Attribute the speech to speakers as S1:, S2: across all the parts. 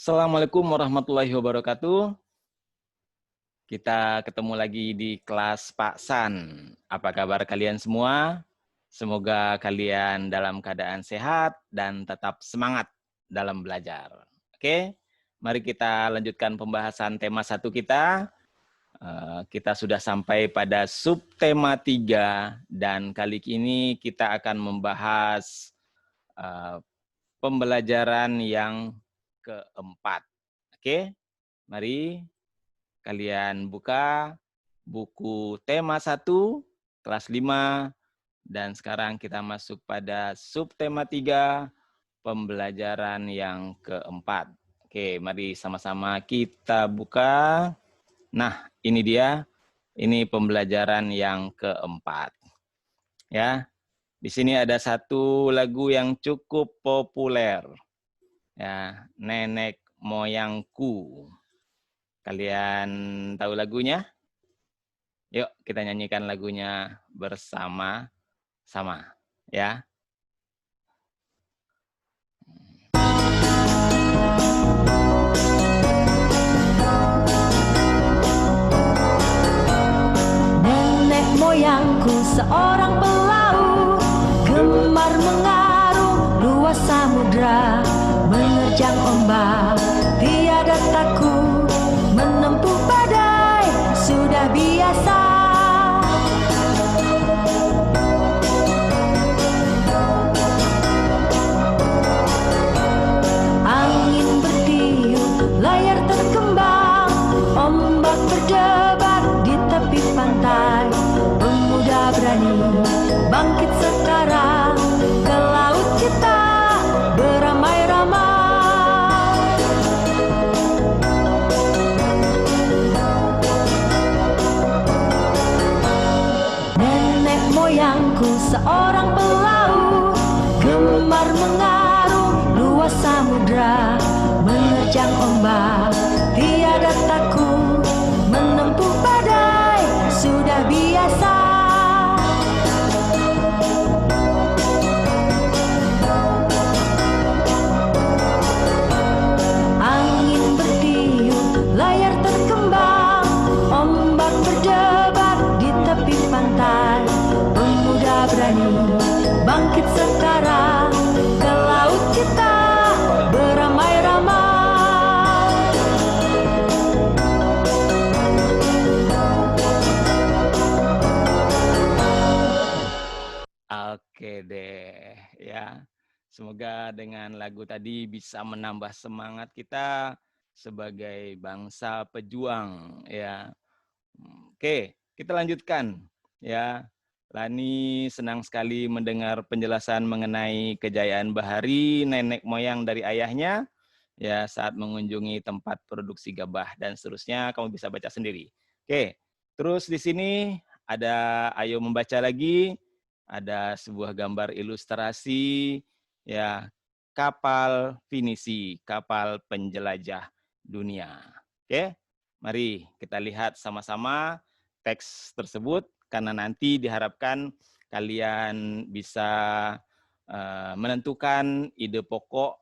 S1: Assalamualaikum warahmatullahi wabarakatuh. Kita ketemu lagi di kelas Pak San. Apa kabar kalian semua? Semoga kalian dalam keadaan sehat dan tetap semangat dalam belajar. Oke, mari kita lanjutkan pembahasan tema 1 kita. Kita sudah sampai pada subtema 3 dan kali ini kita akan membahas pembelajaran yang keempat. Oke, mari kalian buka buku tema 1, kelas 5, dan sekarang kita masuk pada subtema 3, pembelajaran yang keempat. Oke, mari sama-sama kita buka. Nah, ini dia. Ini pembelajaran yang keempat. Ya, di sini ada satu lagu yang cukup populer. Ya, Nenek Moyangku. Kalian tahu lagunya? Yuk kita nyanyikan lagunya bersama-sama ya.
S2: Nenek moyangku seorang pelaut, gemar mengarung luas samudra, menerjang ombak, tiada takut, menempuh badai, sudah biasa. Angin bertiup, layar terkembang, ombak berdebar di tepi pantai. Pemuda berani bangkit sekarang, ke laut kita beramai-ramai. Nenek moyangku seorang pelaut, gemar mengarung luas samudra, menerjang ombak, tiada takut, menempuh badai, sudah biasa. Angin bertiup, layar terkembang, ombak berdebar di tepi pantai. Pemuda berani bangkit sekarang, ke laut kita beramai-ramai.
S1: Oke deh ya. Semoga dengan lagu tadi bisa menambah semangat kita sebagai bangsa pejuang ya. Oke, kita lanjutkan ya. Lani senang sekali mendengar penjelasan mengenai kejayaan bahari nenek moyang dari ayahnya ya saat mengunjungi tempat produksi gabah dan seterusnya. Kamu bisa baca sendiri. Oke, terus di sini ada ayo membaca lagi, ada sebuah gambar ilustrasi ya kapal pinisi, kapal penjelajah dunia. Oke, mari kita lihat sama-sama teks tersebut karena nanti diharapkan kalian bisa menentukan ide pokok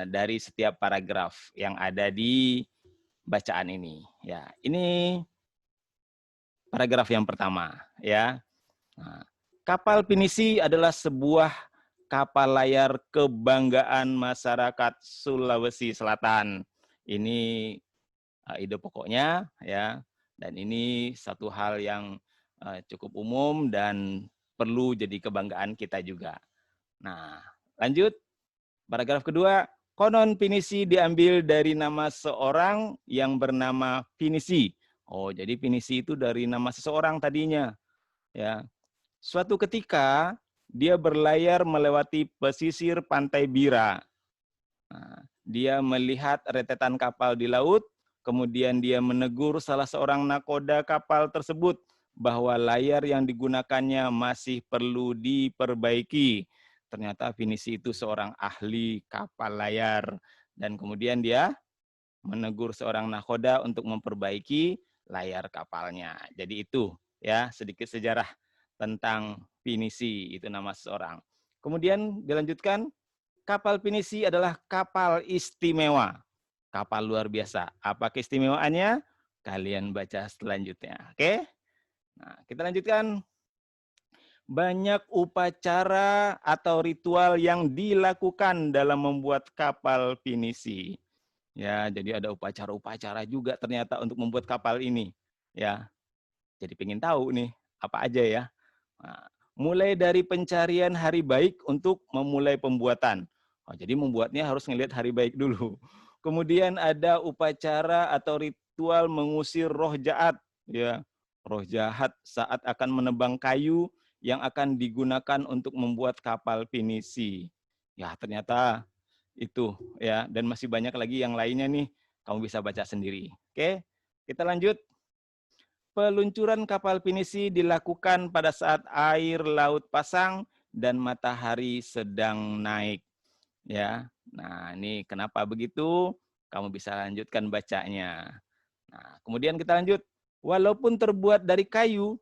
S1: dari setiap paragraf yang ada di bacaan ini. Ya, ini paragraf yang pertama. Ya, nah, kapal pinisi adalah sebuah kapal layar kebanggaan masyarakat Sulawesi Selatan. Ini ide pokoknya, ya. Dan ini satu hal yang cukup umum dan perlu jadi kebanggaan kita juga. Nah, lanjut. Paragraf kedua, konon pinisi diambil dari nama seorang yang bernama Pinisi. Oh, jadi Pinisi itu dari nama seseorang tadinya. Ya. Suatu ketika, dia berlayar melewati pesisir Pantai Bira. Nah, dia melihat rentetan kapal di laut, kemudian dia menegur salah seorang nakoda kapal tersebut bahwa layar yang digunakannya masih perlu diperbaiki. Ternyata Pinisi itu seorang ahli kapal layar. Dan kemudian dia menegur seorang nakoda untuk memperbaiki layar kapalnya. Jadi itu ya sedikit sejarah tentang Pinisi, itu nama seseorang. Kemudian dilanjutkan, kapal pinisi adalah kapal istimewa. Kapal luar biasa. Apa keistimewaannya? Kalian baca selanjutnya. Oke? Nah, kita lanjutkan. Banyak upacara atau ritual yang dilakukan dalam membuat kapal pinisi. Ya, jadi ada upacara-upacara juga ternyata untuk membuat kapal ini. Ya, jadi pengen tahu nih apa aja ya. Nah, mulai dari pencarian hari baik untuk memulai pembuatan. Oh, jadi membuatnya harus ngelihat hari baik dulu. Kemudian ada upacara atau ritual mengusir roh jahat, ya. Roh jahat saat akan menebang kayu yang akan digunakan untuk membuat kapal pinisi. Ya, ternyata itu ya, dan masih banyak lagi yang lainnya nih. Kamu bisa baca sendiri. Oke, kita lanjut. Peluncuran kapal pinisi dilakukan pada saat air laut pasang dan matahari sedang naik. Ya, nah ini kenapa begitu? Kamu bisa lanjutkan bacanya. Nah, kemudian kita lanjut. Walaupun terbuat dari kayu,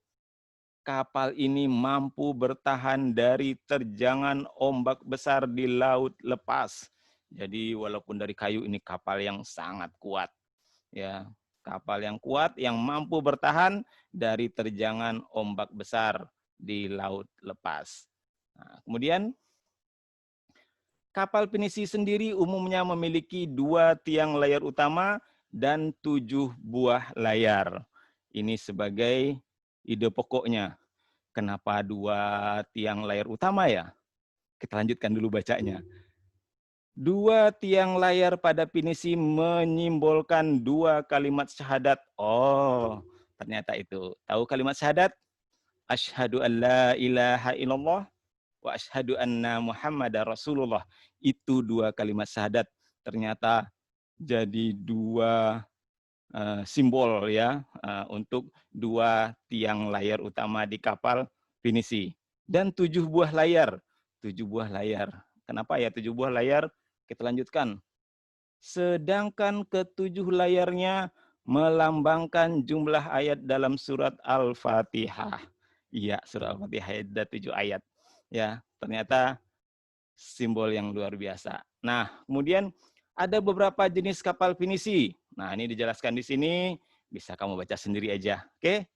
S1: kapal ini mampu bertahan dari terjangan ombak besar di laut lepas. Jadi walaupun dari kayu, ini kapal yang sangat kuat. Ya, kapal yang kuat yang mampu bertahan dari terjangan ombak besar di laut lepas. Nah, kemudian kapal pinisi sendiri umumnya memiliki 2 tiang layar utama dan 7 buah layar. Ini sebagai ide pokoknya. Kenapa 2 tiang layar utama ya? Kita lanjutkan dulu bacanya. 2 tiang layar pada pinisi menyimbolkan 2 kalimat syahadat. Oh, ternyata itu. Tahu kalimat syahadat? Asyhadu an la ilaha illallah wa asyhadu anna Muhammadar Rasulullah. Itu 2 kalimat syahadat. Ternyata jadi 2 simbol ya untuk 2 tiang layar utama di kapal pinisi. Dan 7 buah layar. 7 buah layar. Kenapa ya 7 buah layar? Kita lanjutkan. Sedangkan ketujuh layarnya melambangkan jumlah ayat dalam surat Al-Fatihah. Iya, surat Al-Fatihah ada 7 ayat. Ya, ternyata simbol yang luar biasa. Nah, kemudian ada beberapa jenis kapal pinisi. Nah, ini dijelaskan di sini, bisa kamu baca sendiri aja. Oke?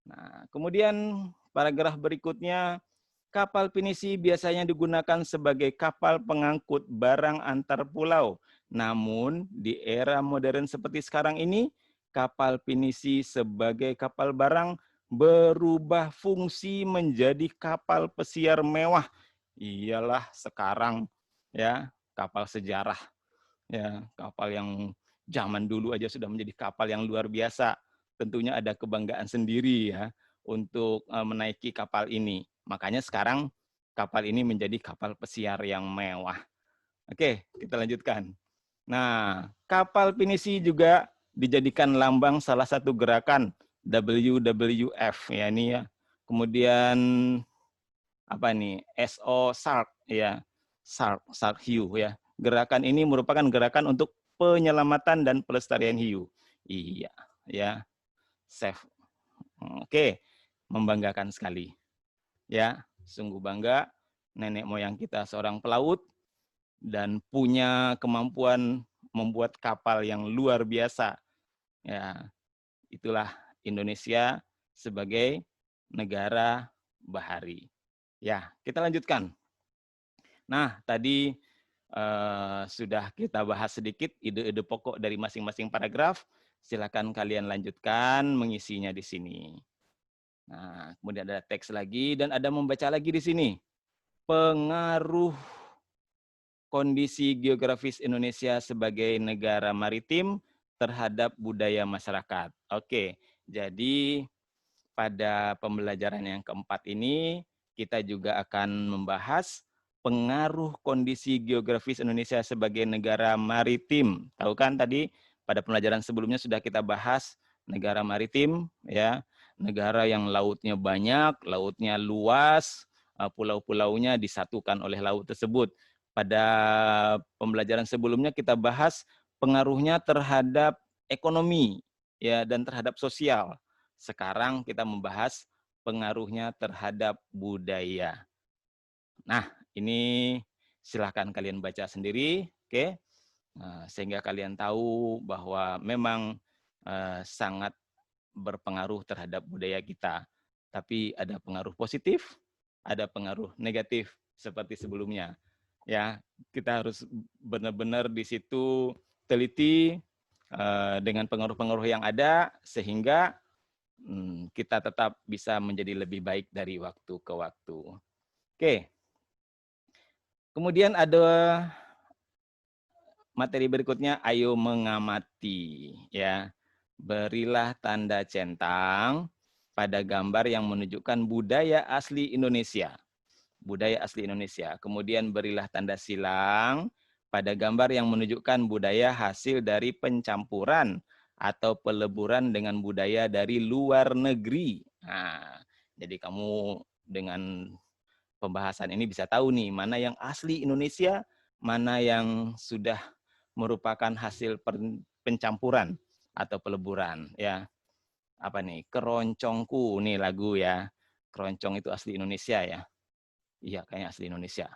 S1: Nah, kemudian paragraf berikutnya, kapal pinisi biasanya digunakan sebagai kapal pengangkut barang antar pulau. Namun, di era modern seperti sekarang ini, kapal pinisi sebagai kapal barang berubah fungsi menjadi kapal pesiar mewah. Iyalah sekarang ya, kapal sejarah. Ya, kapal yang zaman dulu aja sudah menjadi kapal yang luar biasa. Tentunya ada kebanggaan sendiri ya untuk menaiki kapal ini. Makanya sekarang kapal ini menjadi kapal pesiar yang mewah. Oke, kita lanjutkan. Nah, kapal pinisi juga dijadikan lambang salah satu gerakan WWF ya ini ya. Kemudian apa nih? SO Shark ya. Shark Hiu ya. Gerakan ini merupakan gerakan untuk penyelamatan dan pelestarian hiu. Iya, ya. Safe. Oke, membanggakan sekali. Ya, sungguh bangga nenek moyang kita seorang pelaut dan punya kemampuan membuat kapal yang luar biasa. Ya, itulah Indonesia sebagai negara bahari. Ya, kita lanjutkan. Nah, tadi sudah kita bahas sedikit ide-ide pokok dari masing-masing paragraf. Silakan kalian lanjutkan mengisinya di sini. Nah, kemudian ada teks lagi dan ada membaca lagi di sini. Pengaruh kondisi geografis Indonesia sebagai negara maritim terhadap budaya masyarakat. Oke, jadi pada pembelajaran yang keempat ini kita juga akan membahas pengaruh kondisi geografis Indonesia sebagai negara maritim. Tahu kan tadi pada pembelajaran sebelumnya sudah kita bahas negara maritim ya, negara yang lautnya banyak, lautnya luas, pulau-pulaunya disatukan oleh laut tersebut. Pada pembelajaran sebelumnya kita bahas pengaruhnya terhadap ekonomi ya dan terhadap sosial. Sekarang kita membahas pengaruhnya terhadap budaya. Nah, ini silahkan kalian baca sendiri. Oke. Sehingga kalian tahu bahwa memang sangat berpengaruh terhadap budaya kita. Tapi ada pengaruh positif, ada pengaruh negatif seperti sebelumnya. Ya, kita harus benar-benar di situ teliti dengan pengaruh-pengaruh yang ada sehingga kita tetap bisa menjadi lebih baik dari waktu ke waktu. Oke. Kemudian ada materi berikutnya, ayo mengamati, ya. Berilah tanda centang pada gambar yang menunjukkan budaya asli Indonesia. Budaya asli Indonesia. Kemudian berilah tanda silang pada gambar yang menunjukkan budaya hasil dari pencampuran atau peleburan dengan budaya dari luar negeri. Nah, jadi kamu dengan pembahasan ini bisa tahu nih mana yang asli Indonesia, mana yang sudah merupakan hasil pencampuran atau peleburan, ya. Apa nih? Keroncongku nih lagu, ya. Keroncong itu asli Indonesia, ya. Iya, kayaknya asli Indonesia.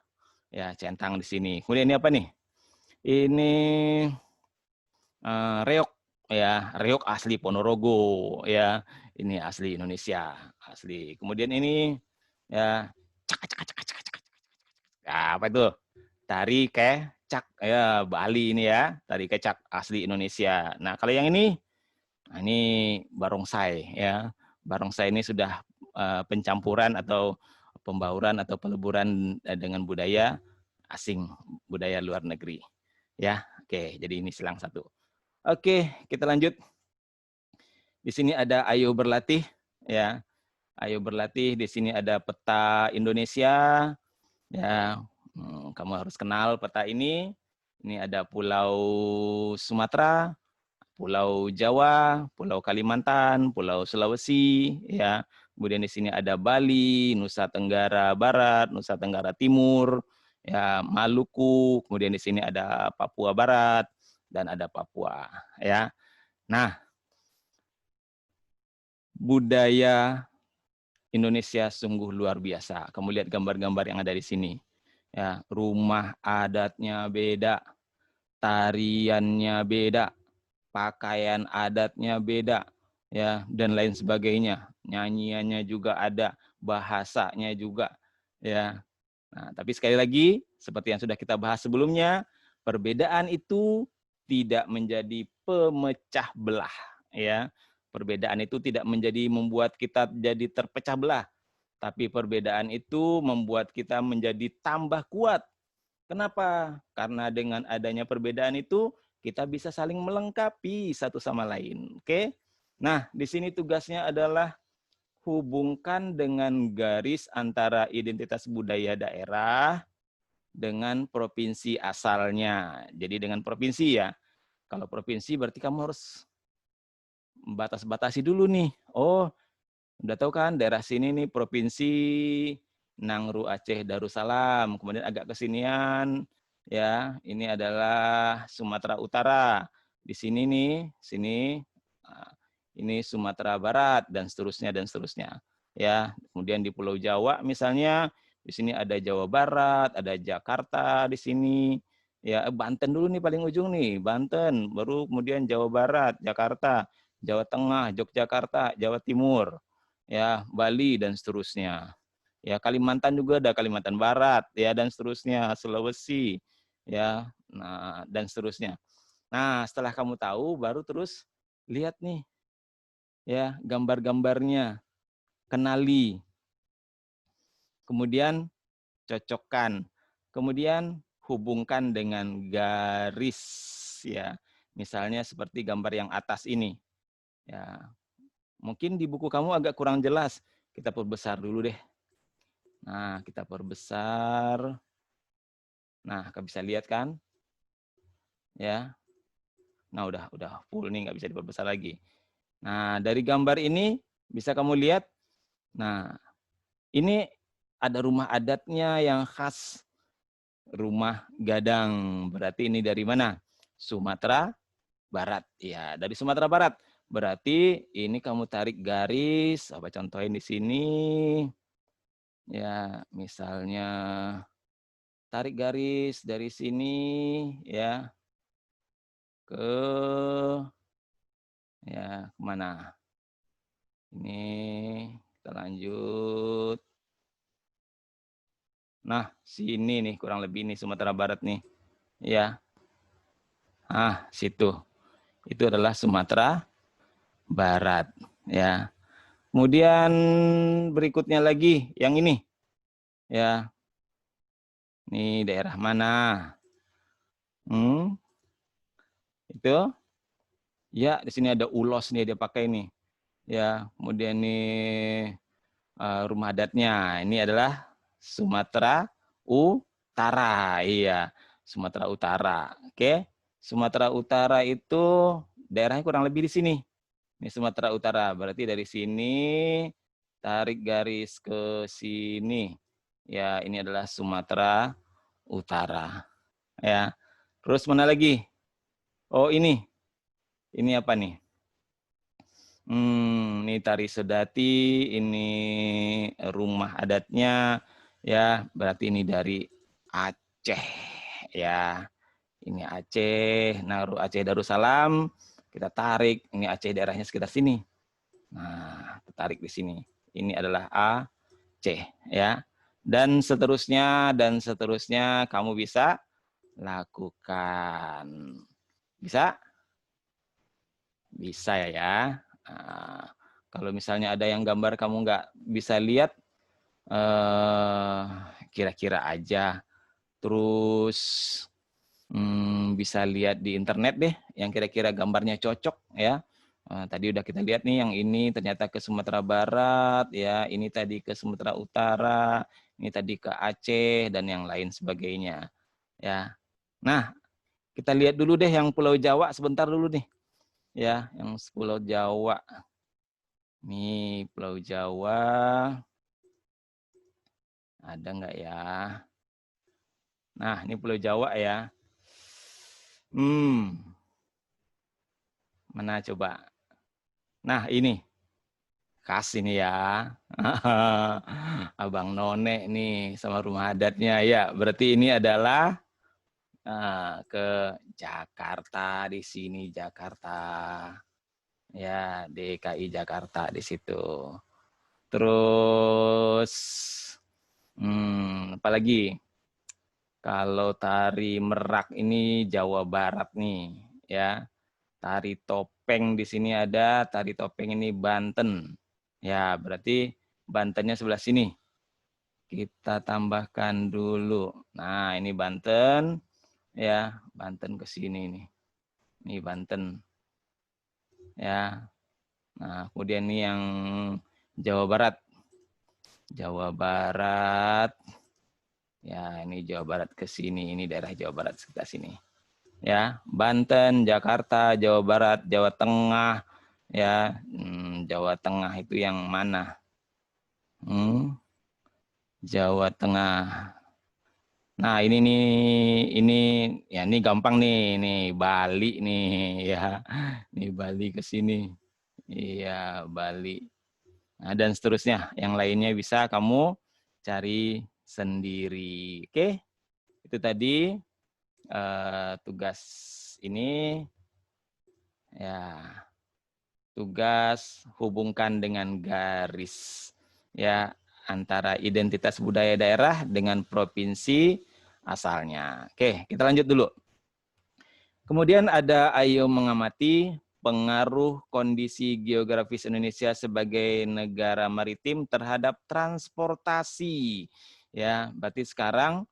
S1: Ya, centang di sini. Kemudian ini apa nih? Ini reog, ya. Reog asli Ponorogo, ya. Ini asli Indonesia, asli. Kemudian ini ya apa itu? Tari kecak, ya, Bali ini, ya. Tari kecak asli Indonesia. Nah, kalau yang ini, nah ini barongsai, ya. Barongsai ini sudah pencampuran atau pembauran atau peleburan dengan budaya asing, budaya luar negeri. Ya, oke. Jadi ini silang satu. Oke, kita lanjut. Di sini ada ayo berlatih, ya. Ayo berlatih. Di sini ada peta Indonesia, ya. Kamu harus kenal peta ini. Ini ada Pulau Sumatera, Pulau Jawa, Pulau Kalimantan, Pulau Sulawesi, ya. Kemudian di sini ada Bali, Nusa Tenggara Barat, Nusa Tenggara Timur, ya, Maluku. Kemudian di sini ada Papua Barat dan ada Papua, ya. Nah, budaya Indonesia sungguh luar biasa. Kamu lihat gambar-gambar yang ada di sini. Ya, rumah adatnya beda, tariannya beda, pakaian adatnya beda, ya, dan lain sebagainya. Nyanyiannya juga ada, bahasanya juga, ya. Nah, tapi sekali lagi, seperti yang sudah kita bahas sebelumnya, perbedaan itu tidak menjadi pemecah belah, ya. Perbedaan itu tidak menjadi membuat kita jadi terpecah belah, tapi perbedaan itu membuat kita menjadi tambah kuat. Kenapa? Karena dengan adanya perbedaan itu, kita bisa saling melengkapi satu sama lain. Oke? Nah, di sini tugasnya adalah hubungkan dengan garis antara identitas budaya daerah dengan provinsi asalnya. Jadi dengan provinsi, ya. Kalau provinsi berarti kamu harus batas-batasi dulu nih. Oh, udah tahu kan daerah sini nih provinsi Nangru Aceh Darussalam, kemudian agak kesinian, ya, ini adalah Sumatera Utara. Di sini nih, sini ini Sumatera Barat dan seterusnya dan seterusnya. Ya, kemudian di Pulau Jawa misalnya, di sini ada Jawa Barat, ada Jakarta di sini. Ya, Banten dulu nih paling ujung nih, Banten, baru kemudian Jawa Barat, Jakarta, Jawa Tengah, Yogyakarta, Jawa Timur, ya, Bali dan seterusnya. Ya, Kalimantan juga ada Kalimantan Barat, ya, dan seterusnya, Sulawesi, ya, nah, dan seterusnya. Nah, setelah kamu tahu, baru terus lihat nih, ya, gambar-gambarnya, kenali, kemudian cocokkan, kemudian hubungkan dengan garis, ya, misalnya seperti gambar yang atas ini, ya, mungkin di buku kamu agak kurang jelas, kita perbesar dulu deh. Nah, kita perbesar. Nah, kamu bisa lihat kan? Ya. Nah, udah full nih, nggak bisa diperbesar lagi. Nah, dari gambar ini bisa kamu lihat. Nah, ini ada rumah adatnya yang khas rumah Gadang. Berarti ini dari mana? Sumatera Barat. Ya, dari Sumatera Barat. Berarti ini kamu tarik garis, apa contohin di sini. Ya, misalnya tarik garis dari sini, ya. ke ya kemana? Ini kita lanjut. Nah, sini nih kurang lebih nih Sumatera Barat nih. Ya. Ah, situ. Itu adalah Sumatera Barat, ya. Kemudian berikutnya lagi yang ini. Ya. Ini daerah mana? Itu. Ya, di sini ada ulos nih dia pakai nih. Ya, kemudian nih rumah adatnya. Ini adalah Sumatera Utara. Iya, Sumatera Utara. Oke. Sumatera Utara itu daerahnya kurang lebih di sini. Ini Sumatera Utara. Berarti dari sini tarik garis ke sini. Ya, ini adalah Sumatera Utara. Ya. Terus mana lagi? Oh, ini. Ini apa nih? Ini tari sedati, ini rumah adatnya, ya berarti ini dari Aceh, ya ini Aceh, Naru Aceh Darussalam, kita tarik, ini Aceh daerahnya sekitar sini, nah tarik di sini, ini adalah Aceh, ya dan seterusnya kamu bisa lakukan, bisa ya. Nah, kalau misalnya ada yang gambar kamu nggak bisa lihat, kira-kira aja. Terus bisa lihat di internet deh, yang kira-kira gambarnya cocok ya. Tadi udah kita lihat nih, yang ini ternyata ke Sumatera Barat, ya. Ini tadi ke Sumatera Utara, ini tadi ke Aceh dan yang lain sebagainya, ya. Nah, kita lihat dulu deh yang Pulau Jawa sebentar dulu nih, ya, yang Pulau Jawa. Nih, Pulau Jawa. Ada nggak ya? Nah, ini Pulau Jawa ya. Mana coba? Nah, ini. Khas ini ya. Abang None nih sama rumah adatnya. Ya, berarti ini adalah ke Jakarta di sini, Jakarta. Ya, DKI Jakarta di situ. Terus apalagi? Kalau tari merak ini Jawa Barat nih, ya. Tari topeng di sini ada, tari topeng ini Banten. Ya, berarti Bantennya sebelah sini. Kita tambahkan dulu. Nah, ini Banten, ya. Banten ke sini nih. Ini Banten. Ya. Nah, kemudian ini yang Jawa Barat. Jawa Barat. Ya, ini Jawa Barat ke sini, ini daerah Jawa Barat sekitar sini. Ya, Banten, Jakarta, Jawa Barat, Jawa Tengah, ya, Jawa Tengah itu yang mana? Jawa Tengah. Nah, ini nih, ini gampang nih, Bali nih, ya, nih Bali ke sini, iya Bali. Nah, dan seterusnya, yang lainnya bisa kamu cari sendiri. Oke, itu tadi tugas ini, ya, tugas hubungkan dengan garis, ya, antara identitas budaya daerah dengan provinsi asalnya. Oke, kita lanjut dulu. Kemudian ada ayo mengamati pengaruh kondisi geografis Indonesia sebagai negara maritim terhadap transportasi. Ya, berarti sekarang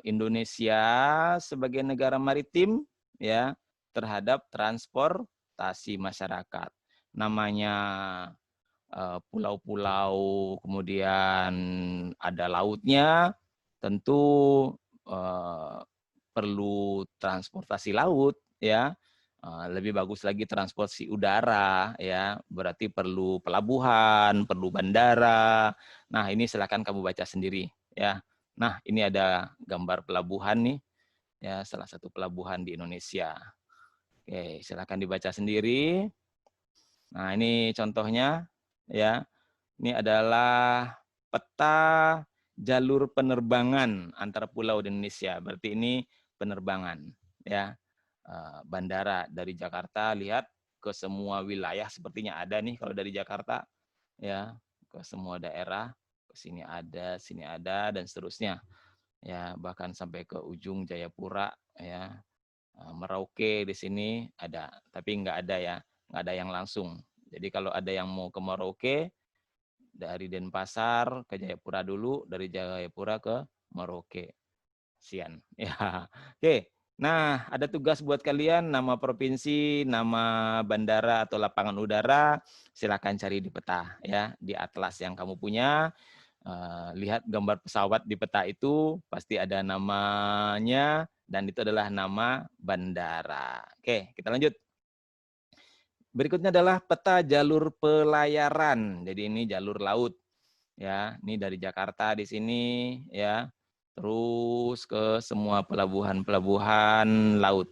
S1: Indonesia sebagai negara maritim, ya, terhadap transportasi masyarakat. Namanya pulau-pulau, kemudian ada lautnya, tentu perlu transportasi laut, ya. Lebih bagus lagi transportasi udara, ya. Berarti perlu pelabuhan, perlu bandara. Nah, ini silakan kamu baca sendiri, ya. Nah, ini ada gambar pelabuhan nih, ya, salah satu pelabuhan di Indonesia. Oke, silakan dibaca sendiri. Nah, ini contohnya, ya. Ini adalah peta jalur penerbangan antar pulau di Indonesia. Berarti ini penerbangan, ya. bandara. Dari Jakarta lihat ke semua wilayah sepertinya ada nih kalau dari Jakarta, ya, ke semua daerah, ke sini ada dan seterusnya. Ya, bahkan sampai ke ujung Jayapura, ya. Merauke di sini ada, tapi nggak ada ya, nggak ada yang langsung. Jadi kalau ada yang mau ke Merauke, dari Denpasar ke Jayapura dulu, dari Jayapura ke Merauke. Sian. Ya. Oke. Nah, ada tugas buat kalian, nama provinsi, nama bandara atau lapangan udara, silakan cari di peta ya, di atlas yang kamu punya. Lihat gambar pesawat di peta itu, pasti ada namanya, dan itu adalah nama bandara. Oke, kita lanjut. Berikutnya adalah peta jalur pelayaran. Jadi ini jalur laut. Ya, ini dari Jakarta di sini ya, terus ke semua pelabuhan-pelabuhan laut.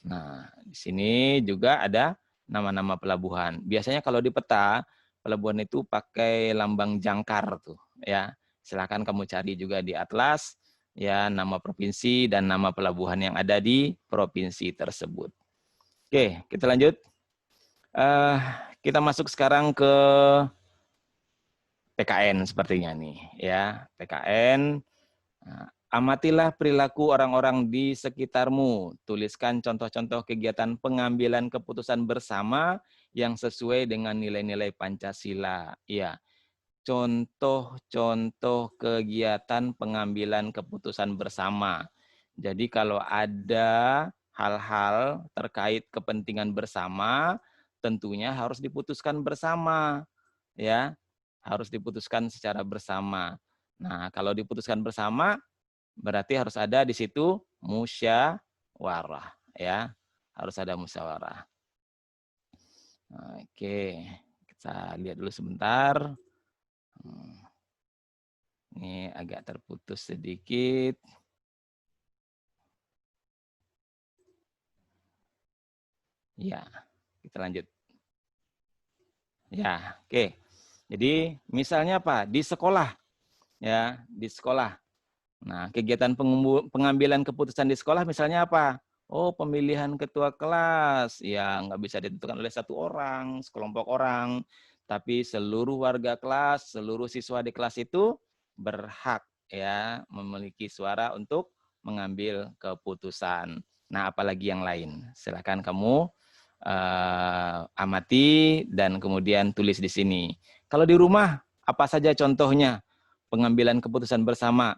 S1: Nah, di sini juga ada nama-nama pelabuhan. Biasanya kalau di peta, pelabuhan itu pakai lambang jangkar tuh, ya. Silakan kamu cari juga di atlas ya, nama provinsi dan nama pelabuhan yang ada di provinsi tersebut. Oke, kita lanjut. Kita masuk sekarang ke PKN sepertinya nih, ya. PKN. Nah, amatilah perilaku orang-orang di sekitarmu. Tuliskan contoh-contoh kegiatan pengambilan keputusan bersama yang sesuai dengan nilai-nilai Pancasila. Ya, contoh-contoh kegiatan pengambilan keputusan bersama. Jadi kalau ada hal-hal terkait kepentingan bersama, tentunya harus diputuskan bersama, ya. Harus diputuskan secara bersama. Nah, kalau diputuskan bersama, berarti harus ada di situ musyawarah, ya. Harus ada musyawarah. Oke, kita lihat dulu sebentar. Ini agak terputus sedikit. Ya, kita lanjut. Ya, oke. Jadi misalnya apa? Di sekolah, ya, di sekolah. Nah, kegiatan pengambilan keputusan di sekolah misalnya apa? Oh, pemilihan ketua kelas. Ya, nggak bisa ditentukan oleh satu orang, sekelompok orang. Tapi seluruh warga kelas, seluruh siswa di kelas itu berhak ya memiliki suara untuk mengambil keputusan. Nah, apalagi yang lain? Silakan kamu amati dan kemudian tulis di sini. Kalau di rumah, apa saja contohnya pengambilan keputusan bersama?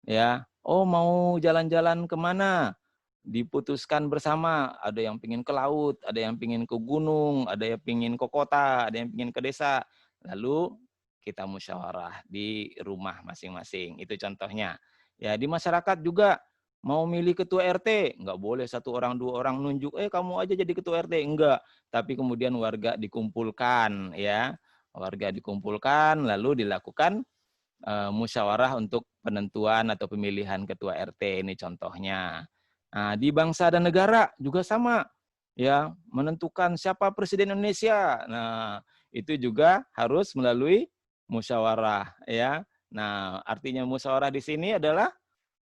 S1: Ya, oh mau jalan-jalan kemana? Diputuskan bersama. Ada yang pingin ke laut, ada yang pingin ke gunung, ada yang pingin ke kota, ada yang pingin ke desa. Lalu kita musyawarah di rumah masing-masing. Itu contohnya. Ya, di masyarakat juga mau milih ketua RT, nggak boleh satu orang dua orang nunjuk, kamu aja jadi ketua RT, enggak. Tapi kemudian warga dikumpulkan, ya, warga dikumpulkan, lalu dilakukan musyawarah untuk penentuan atau pemilihan ketua RT, ini contohnya. Nah, di bangsa dan negara juga sama, ya, menentukan siapa presiden Indonesia. Nah, itu juga harus melalui musyawarah, ya. Nah, artinya musyawarah di sini adalah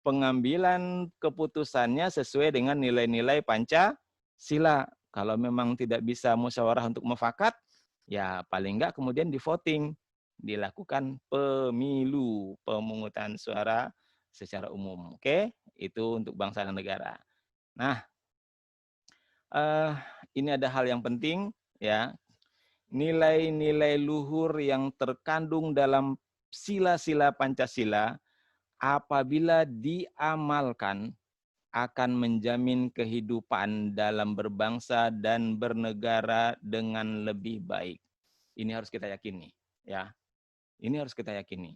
S1: pengambilan keputusannya sesuai dengan nilai-nilai Pancasila. Kalau memang tidak bisa musyawarah untuk mufakat, ya paling enggak kemudian di voting, dilakukan pemilu, pemungutan suara secara umum. Oke, itu untuk bangsa dan negara. Nah, ini ada hal yang penting, ya. Nilai-nilai luhur yang terkandung dalam sila-sila Pancasila apabila diamalkan akan menjamin kehidupan dalam berbangsa dan bernegara dengan lebih baik. Ini harus kita yakini, ya. Ini harus kita yakini.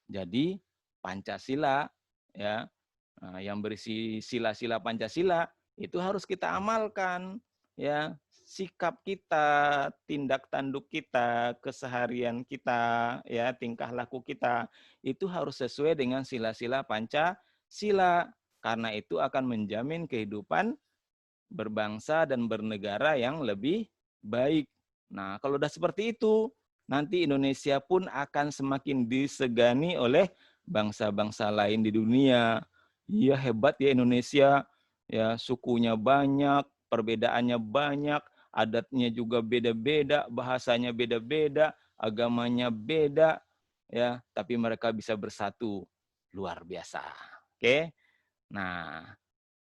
S1: Jadi Pancasila, ya, yang berisi sila-sila Pancasila itu harus kita amalkan, ya. Sikap kita, tindak tanduk kita, keseharian kita, ya, tingkah laku kita itu harus sesuai dengan sila-sila Pancasila, karena itu akan menjamin kehidupan berbangsa dan bernegara yang lebih baik. Nah, kalau udah seperti itu, nanti Indonesia pun akan semakin disegani oleh bangsa-bangsa lain di dunia. Iya, hebat ya Indonesia, ya, sukunya banyak, perbedaannya banyak, adatnya juga beda-beda, bahasanya beda-beda, agamanya beda, ya, tapi mereka bisa bersatu, luar biasa. Oke. Nah,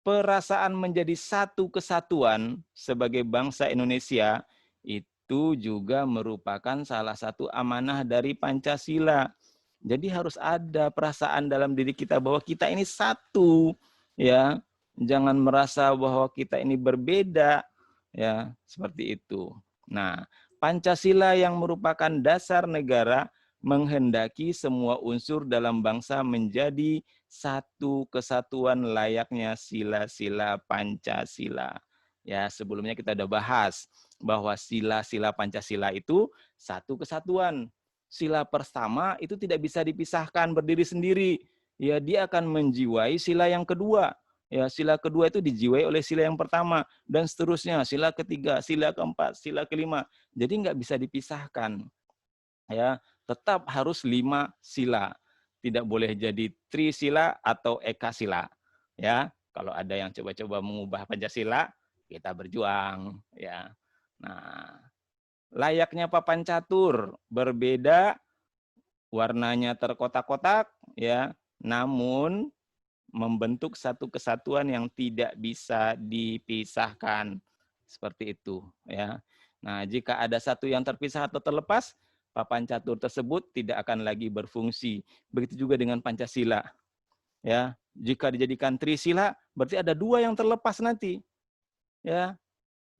S1: perasaan menjadi satu kesatuan sebagai bangsa Indonesia itu juga merupakan salah satu amanah dari Pancasila. Jadi harus ada perasaan dalam diri kita bahwa kita ini satu, ya. Jangan merasa bahwa kita ini berbeda, ya, seperti itu. Nah, Pancasila yang merupakan dasar negara menghendaki semua unsur dalam bangsa menjadi satu kesatuan layaknya sila-sila Pancasila. Ya, sebelumnya kita udah bahas bahwa sila-sila Pancasila itu satu kesatuan. Sila pertama itu tidak bisa dipisahkan berdiri sendiri. Ya, dia akan menjiwai sila yang kedua. Ya, sila kedua itu dijiwai oleh sila yang pertama dan seterusnya. Sila ketiga, sila keempat, sila kelima. Jadi nggak bisa dipisahkan. Ya, tetap harus 5 sila. Tidak boleh jadi trisila atau ekasila. Ya, kalau ada yang coba-coba mengubah Pancasila, kita berjuang. Ya, nah, layaknya papan catur, berbeda, warnanya terkotak-kotak, ya, namun membentuk satu kesatuan yang tidak bisa dipisahkan. Seperti itu, ya. Nah, jika ada satu yang terpisah atau terlepas, papan catur tersebut tidak akan lagi berfungsi. Begitu juga dengan Pancasila, ya. Jika dijadikan trisila, berarti ada 2 yang terlepas nanti, ya.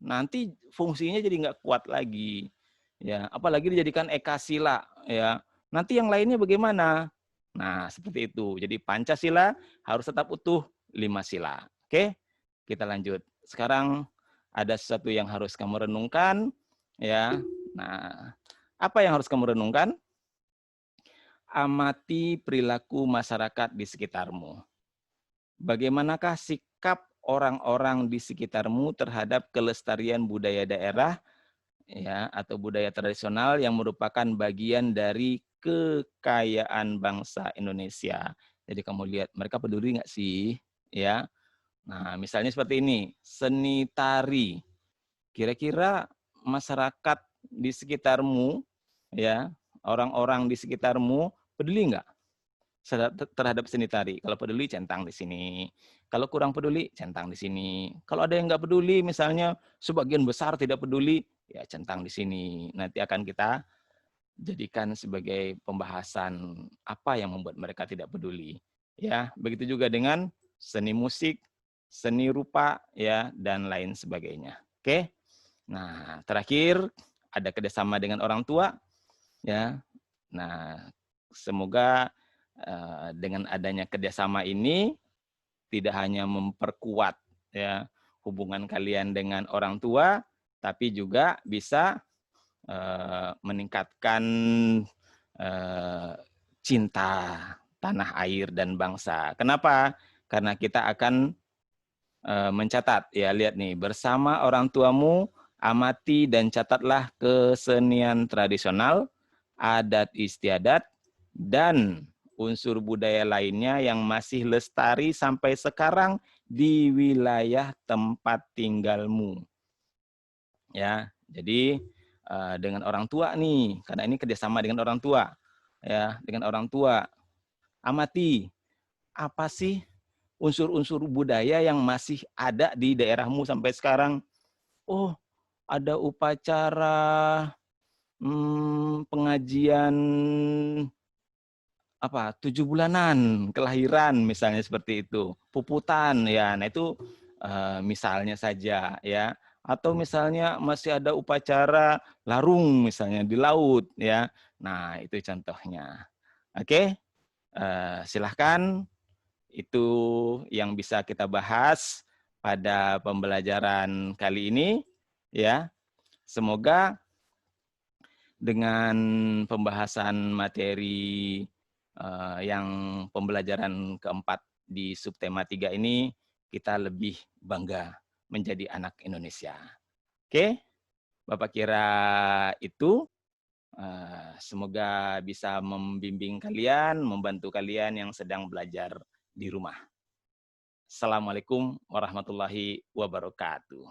S1: Nanti fungsinya jadi nggak kuat lagi. Ya, apalagi dijadikan ekasila, ya. Nanti yang lainnya bagaimana? Nah, seperti itu. Jadi Pancasila harus tetap utuh 5 sila. Oke? Kita lanjut. Sekarang ada sesuatu yang harus kamu renungkan, ya. Nah, apa yang harus kamu renungkan? Amati perilaku masyarakat di sekitarmu. Bagaimanakah sikap orang-orang di sekitarmu terhadap kelestarian budaya daerah, ya, atau budaya tradisional yang merupakan bagian dari kekayaan bangsa Indonesia. Jadi kamu lihat mereka peduli nggak sih, ya? Nah, misalnya seperti ini, seni tari. Kira-kira masyarakat di sekitarmu, ya, orang-orang di sekitarmu peduli nggak terhadap seni tari? Kalau peduli, centang di sini. Kalau kurang peduli, centang di sini. Kalau ada yang nggak peduli, misalnya sebagian besar tidak peduli, ya centang di sini. Nanti akan kita jadikan sebagai pembahasan apa yang membuat mereka tidak peduli. Ya, begitu juga dengan seni musik, seni rupa, ya, dan lain sebagainya. Oke. Nah, terakhir ada kerjasama dengan orang tua, ya. Nah, semoga dengan adanya kerjasama ini tidak hanya memperkuat, ya, hubungan kalian dengan orang tua, tapi juga bisa meningkatkan cinta tanah air dan bangsa. Kenapa? Karena kita akan mencatat, ya, lihat nih, bersama orang tuamu amati dan catatlah kesenian tradisional, adat istiadat, dan unsur budaya lainnya yang masih lestari sampai sekarang di wilayah tempat tinggalmu. Ya, jadi dengan orang tua nih, karena ini kerjasama dengan orang tua, ya, dengan orang tua, amati apa sih unsur-unsur budaya yang masih ada di daerahmu sampai sekarang. Oh, ada upacara pengajian apa 7 bulanan kelahiran misalnya seperti itu, puputan, ya. Nah itu misalnya saja, ya. Atau misalnya masih ada upacara larung misalnya di laut, ya. Nah itu contohnya. Oke, silahkan, itu yang bisa kita bahas pada pembelajaran kali ini, ya. Semoga dengan pembahasan materi yang pembelajaran keempat di subtema 3 ini, kita lebih bangga menjadi anak Indonesia. Oke, Bapak kira itu. Semoga bisa membimbing kalian, membantu kalian yang sedang belajar di rumah. Assalamualaikum warahmatullahi wabarakatuh.